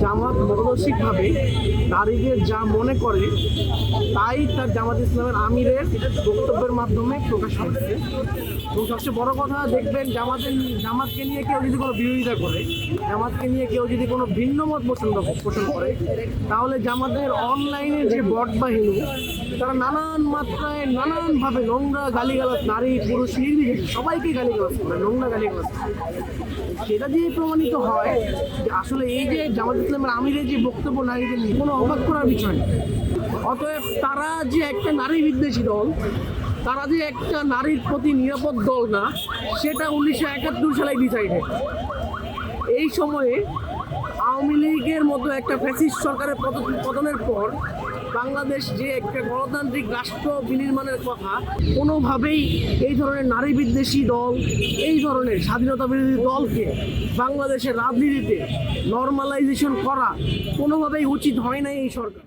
জামাত মতাদর্শিকভাবে নারীদের যা মনে করে তাই তার জামাত ইসলামের আমিরের বক্তব্যের মাধ্যমে প্রকাশ হচ্ছে। এবং সবচেয়ে বড় কথা দেখবেন, জামাতকে নিয়ে কেউ যদি কোনো বিরোধিতা করে, জামাতকে নিয়ে কেউ যদি কোনো ভিন্ন মত পোষণ করে, তাহলে জামাতের অনলাইনের যে বট বাহিনী তারা নানান মাত্রায় নানানভাবে নোংরা গালিগালাজ, নারী পুরুষ নির্বিশেষে সবাইকে গালিগালাজ করে, নোংরা গালিগালাজ করে। সেটা দিয়ে প্রমাণিত হয় যে আসলে এই যে জামাত ইসলামের আমিরের যে বক্তব্য নারীদের নিয়ে কোনো অবাক করার বিষয় নেই। অতএব তারা যে একটা নারী বিদ্বেষী দল, তারা যে একটা নারীর প্রতি নিরাপদ দল না, সেটা 1971 সালে ডিসাইডেড। এই সময়ে আওয়ামী লীগের মতো একটা ফ্যাসিস্ট সরকারের পতনের পর বাংলাদেশ যে একটা গণতান্ত্রিক রাষ্ট্র বিনির্মাণের কথা, কোনোভাবেই এই ধরনের নারী বিদ্বেষী দল, এই ধরনের স্বাধীনতা বিরোধী দলকে বাংলাদেশের রাজনীতিতে নর্মালাইজেশন করা কোনোভাবেই উচিত হয় না এই সরকার।